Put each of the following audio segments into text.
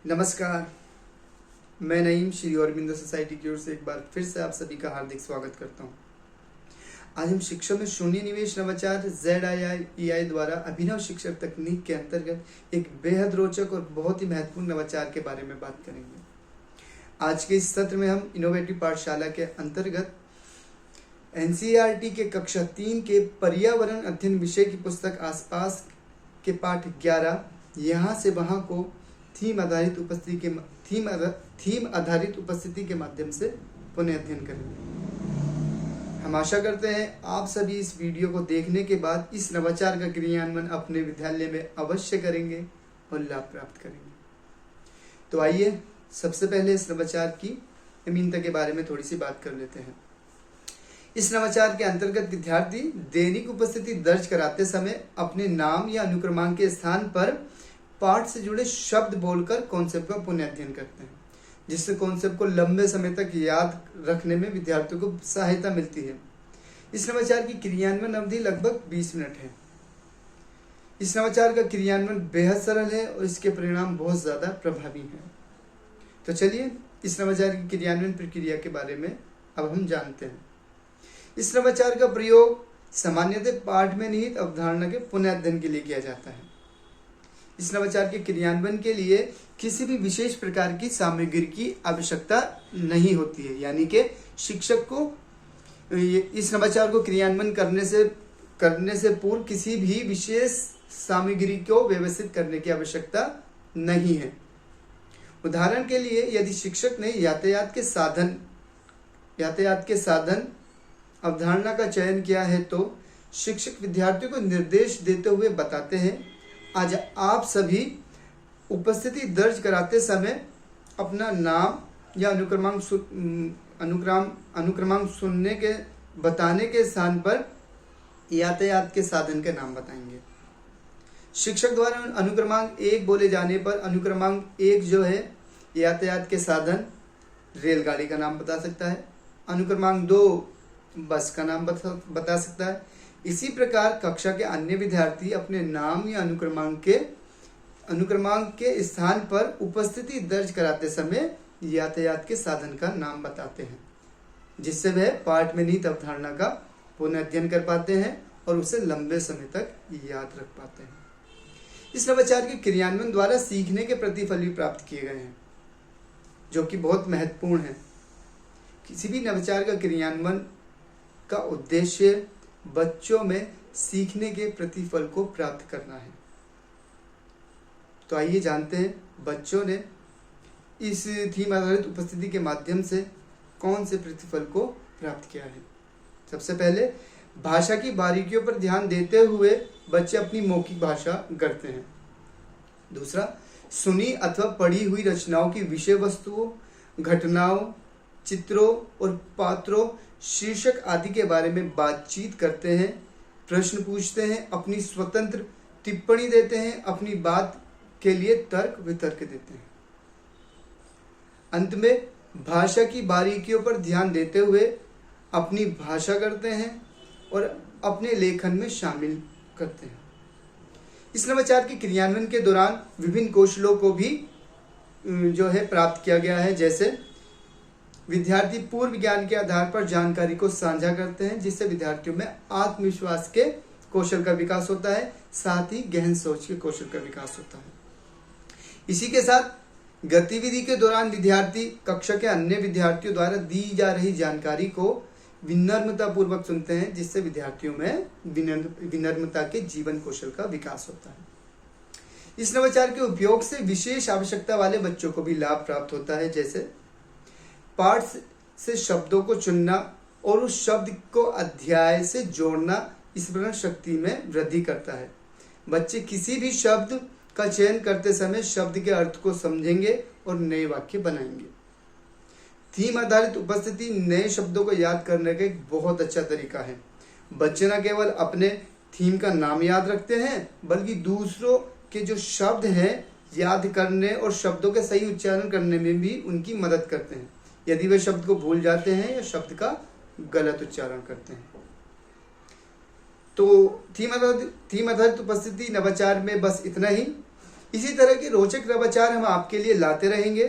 नमस्कार। मैं नईम श्री औरबिंदो सोसाइटी की ओर से एक बार फिर से आप सभी का हार्दिक स्वागत करता हूं। आज हम शिक्षा में शून्य निवेश नवाचार ZII द्वारा अभिनव शिक्षण तकनीक के अंतर्गत एक बेहद रोचक और बहुत ही महत्वपूर्ण नवाचार के बारे में बात करेंगे। आज के इस सत्र में हम इनोवेटिव पाठशाला के अंतर्गत NCERT के कक्षा 3 के पर्यावरण अध्ययन विषय की पुस्तक आसपास के पाठ 11 यहाँ से वहाँ को थीम आधारित उपस्थिति के माध्यम से पुनः अध्ययन करेंगे। हम आशा करते हैं आप सभी इस वीडियो को देखने के बाद इस नवाचार का क्रियान्वयन अपने विद्यालय में अवश्य करेंगे और लाभ प्राप्त करेंगे। तो आइए सबसे पहले इस नवाचार की नवीनता के बारे में थोड़ी सी बात कर लेते हैं। इस नवाचार के अंतर्गत विद्यार्थी दैनिक उपस्थिति दर्ज कराते समय अपने नाम या अनुक्रमांक के स्थान पर पाठ से जुड़े शब्द बोलकर कॉन्सेप्ट का पुनः अध्ययन करते हैं, जिससे कॉन्सेप्ट को लंबे समय तक याद रखने में विद्यार्थियों को सहायता मिलती है। इस नवाचार की क्रियान्वयन अवधि लगभग 20 मिनट है। इस नवाचार का क्रियान्वयन बेहद सरल है और इसके परिणाम बहुत ज्यादा प्रभावी हैं। तो चलिए इस नवाचार की क्रियान्वयन प्रक्रिया के बारे में अब हम जानते हैं। इस नवाचार का प्रयोग सामान्यतः पाठ में निहित अवधारणा के पुनः अध्ययन के लिए किया जाता है। इस नवाचार के क्रियान्वयन के लिए किसी भी विशेष प्रकार की सामग्री की आवश्यकता नहीं होती है, यानी कि शिक्षक को इस नवाचार को क्रियान्वयन करने से पूर्व किसी भी विशेष सामग्री को व्यवस्थित करने की आवश्यकता नहीं है। उदाहरण के लिए यदि शिक्षक ने यातायात के साधन अवधारणा का चयन किया है तो शिक्षक विद्यार्थियों को निर्देश देते हुए बताते हैं, आज आप सभी उपस्थिति दर्ज कराते समय अपना नाम या अनुक्रमांक सुनने के बताने के स्थान पर यातायात के साधन के नाम बताएंगे। शिक्षक द्वारा अनुक्रमांक 1 बोले जाने पर अनुक्रमांक 1 जो है यातायात के साधन रेलगाड़ी का नाम बता सकता है, अनुक्रमांक 2 बस का नाम बता सकता है। इसी प्रकार कक्षा के अन्य विद्यार्थी अपने नाम या अनुक्रमांक के स्थान पर उपस्थिति दर्ज कराते समय यातायात के साधन का नाम बताते हैं, जिससे वह पाठ में निहित अवधारणा का पुनः अध्ययन कर पाते हैं और उसे लंबे समय तक याद रख पाते हैं। इस नवाचार के क्रियान्वयन द्वारा सीखने के प्रतिफल भी प्राप्त किए गए हैं, जो कि बहुत महत्वपूर्ण है। किसी भी नवाचार का क्रियान्वयन का उद्देश्य बच्चों में सीखने के प्रतिफल को प्राप्त करना है। तो आइए जानते हैं बच्चों ने इस थीम आधारित उपस्थिति के माध्यम से कौन से प्रतिफल को प्राप्त किया है। सबसे पहले भाषा की बारीकियों पर ध्यान देते हुए बच्चे अपनी मौखिक भाषा गढ़ते हैं। दूसरा, सुनी अथवा पढ़ी हुई रचनाओं की विषय वस्तुओं, घटनाओं, चित्रों और पात्रों, शीर्षक आदि के बारे में बातचीत करते हैं, प्रश्न पूछते हैं, अपनी स्वतंत्र टिप्पणी देते हैं, अपनी बात के लिए तर्क वितर्क देते हैं। अंत में भाषा की बारीकियों पर ध्यान देते हुए अपनी भाषा करते हैं और अपने लेखन में शामिल करते हैं। इस नवाचार के क्रियान्वयन के दौरान विभिन्न कौशलों को भी जो है प्राप्त किया गया है, जैसे विद्यार्थी पूर्व ज्ञान के आधार पर जानकारी को साझा करते हैं, जिससे विद्यार्थियों में आत्मविश्वास के कौशल का विकास होता है, साथ ही गहन सोच के कौशल का विकास होता है। इसी के साथ गतिविधि के दौरान विद्यार्थी कक्षा के अन्य विद्यार्थियों द्वारा दी जा रही जानकारी को विनम्रता पूर्वक सुनते हैं, जिससे विद्यार्थियों में विनम्रता के जीवन कौशल का विकास होता है। इस नवाचार के उपयोग से विशेष आवश्यकता वाले बच्चों को भी लाभ प्राप्त होता है, जैसे पाठ से शब्दों को चुनना और उस शब्द को अध्याय से जोड़ना स्मरण शक्ति में वृद्धि करता है। बच्चे किसी भी शब्द का चयन करते समय शब्द के अर्थ को समझेंगे और नए वाक्य बनाएंगे। थीम आधारित उपस्थिति नए शब्दों को याद करने का एक बहुत अच्छा तरीका है। बच्चे न केवल अपने थीम का नाम याद रखते हैं, बल्कि दूसरों के जो शब्द हैं याद करने और शब्दों के सही उच्चारण करने में भी उनकी मदद करते हैं, यदि वे शब्द को भूल जाते हैं या शब्द का गलत उच्चारण करते हैं। तो थीम आधारित उपस्थिति नवाचार में बस इतना ही। इसी तरह के रोचक नवाचार हम आपके लिए लाते रहेंगे।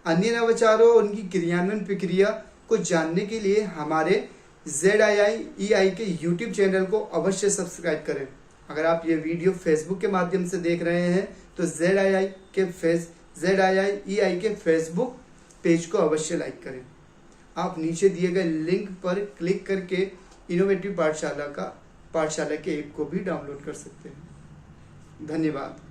अन्य नवाचारों और उनकी क्रियान्वयन प्रक्रिया को जानने के लिए हमारे ZII के YouTube चैनल को अवश्य सब्सक्राइब करें। अगर आप ये वीडियो फेसबुक के माध्यम से देख रहे हैं तो ZII के फेसबुक पेज को अवश्य लाइक करें। आप नीचे दिए गए लिंक पर क्लिक करके इनोवेटिव पाठशाला के ऐप को भी डाउनलोड कर सकते हैं। धन्यवाद।